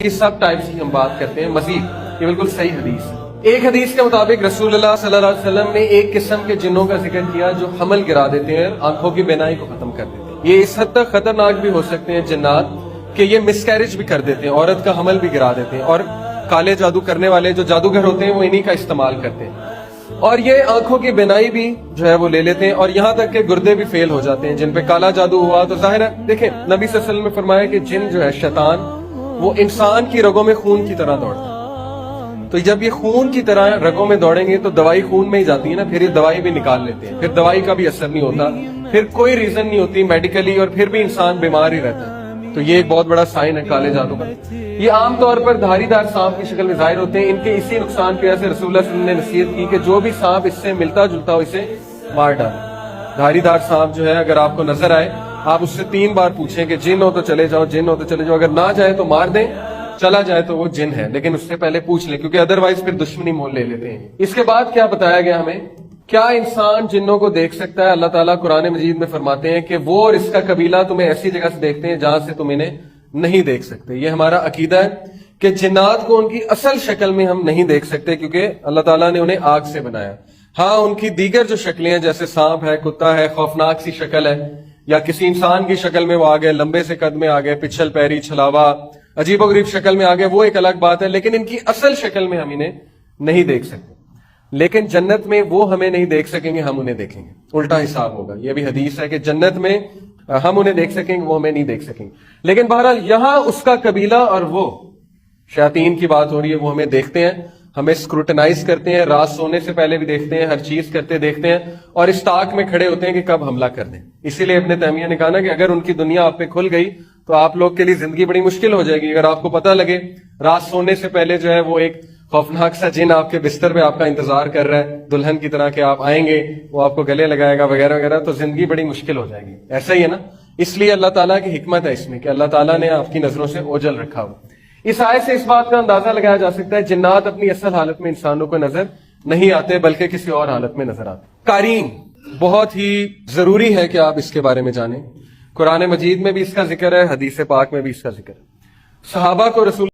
اس sub types کی ہم بات کرتے ہیں مزید، یہ بالکل صحیح حدیث ہے۔ ایک حدیث کے مطابق رسول اللہ صلی اللہ علیہ وسلم نے ایک قسم کے جنوں کا ذکر کیا جو حمل گرا دیتے ہیں، آنکھوں کی بینائی کو ختم کر دیتے ہیں۔ یہ اس حد تک خطرناک بھی ہو سکتے ہیں جنات کہ یہ مس کیریج بھی کر دیتے ہیں، عورت کا حمل بھی گرا دیتے ہیں، اور کالے جادو کرنے والے جو جادوگر ہوتے ہیں وہ انہی کا استعمال کرتے ہیں، اور یہ آنکھوں کی بینائی بھی جو ہے وہ لے لیتے ہیں، اور یہاں تک کہ گردے بھی فیل ہو جاتے ہیں جن پہ کالا جادو ہوا۔ تو ظاہر ہے دیکھیں نبی صلی اللہ علیہ وسلم نے فرمایا کہ جن جو ہے شیطان وہ انسان کی رگوں میں خون کی طرح دوڑتا ہے، تو جب یہ خون کی طرح رگوں میں دوڑیں گے تو دوائی خون میں ہی جاتی ہے نا، پھر یہ دوائی بھی نکال لیتے ہیں، پھر دوائی کا بھی اثر نہیں ہوتا، پھر کوئی ریزن نہیں ہوتی میڈیکلی، اور پھر بھی انسان بیمار ہی رہتا ہے۔ تو یہ ایک بہت بڑا سائن ہے کالے جادو کا۔ یہ عام طور پر دھاری دار سانپ کی شکل میں ظاہر ہوتے ہیں۔ ان کے اسی نقصان کی وجہ سے رسول اللہ صلی اللہ علیہ وسلم نے نصیحت کی کہ جو بھی سانپ اس سے ملتا جلتا ہو اسے مار ڈالیں۔ دھاری دار سانپ جو ہے اگر آپ کو نظر آئے، آپ اس سے 3 بار پوچھیں کہ جن ہو تو چلے جاؤ، جن ہو تو چلے جاؤ، اگر نہ جائے تو مار دیں، چلا جائے تو وہ جن ہے، لیکن اس سے پہلے پوچھ لیں، کیونکہ ادروائز پھر دشمنی مول لے لیتے ہیں۔ اس کے بعد کیا بتایا گیا ہمیں؟ کیا انسان جنوں کو دیکھ سکتا ہے؟ اللہ تعالیٰ قرآن مجید میں فرماتے ہیں کہ وہ اور اس کا قبیلہ تمہیں ایسی جگہ سے دیکھتے ہیں جہاں سے تم انہیں نہیں دیکھ سکتے۔ یہ ہمارا عقیدہ ہے کہ جنات کو ان کی اصل شکل میں ہم نہیں دیکھ سکتے، کیونکہ اللہ تعالیٰ نے انہیں آگ سے بنایا۔ ہاں ان کی دیگر جو شکلیں ہیں جیسے سانپ ہے، کتا ہے، خوفناک سی شکل ہے، یا کسی انسان کی شکل میں وہ آ گئے، لمبے سے قد میں آ گئے، پچھل پیری، چھلاوا، عجیب و غریب شکل میں آ گئے، وہ ایک الگ بات ہے، لیکن ان کی اصل شکل میں ہم انہیں نہیں دیکھ سکتے۔ لیکن جنت میں وہ ہمیں نہیں دیکھ سکیں گے، ہم انہیں دیکھیں گے، الٹا حساب ہوگا۔ یہ بھی حدیث ہے کہ جنت میں ہم انہیں دیکھ سکیں گے، وہ ہمیں نہیں دیکھ سکیں گے۔ لیکن بہرحال یہاں اس کا قبیلہ اور وہ شیاطین کی بات ہو رہی ہے، وہ ہمیں دیکھتے ہیں، ہمیں اسکروٹنائز کرتے ہیں، رات سونے سے پہلے بھی دیکھتے ہیں، ہر چیز کرتے دیکھتے ہیں، اور اس طاق میں کھڑے ہوتے ہیں کہ کب حملہ کر دیں۔ اسی لیے ابن تیمیہ نے کہا نا کہ اگر ان کی دنیا آپ پہ کھل گئی تو آپ لوگ کے لیے زندگی بڑی مشکل ہو جائے گی۔ اگر آپ کو پتہ لگے رات سونے سے پہلے جو ہے وہ ایک خوفناک سا جن آپ کے بستر پہ آپ کا انتظار کر رہا ہے دلہن کی طرح کہ آپ آئیں گے، وہ آپ کو گلے لگائے گا وغیرہ وغیرہ، تو زندگی بڑی مشکل ہو جائے گی۔ ایسا ہی ہے نا، اس لیے اللہ تعالیٰ کی حکمت ہے اس میں کہ اللہ تعالیٰ نے آپ کی نظروں سے اوجھل رکھا ہو۔ اس آیت سے اس بات کا اندازہ لگایا جا سکتا ہے جنات اپنی اصل حالت میں انسانوں کو نظر نہیں آتے، بلکہ کسی اور حالت میں نظر آتے۔ قارئین، بہت ہی ضروری ہے کہ آپ اس کے بارے میں جانیں۔ قرآن مجید میں بھی اس کا ذکر ہے، حدیث پاک میں بھی اس کا ذکر ہے۔ صحابہ کو رسول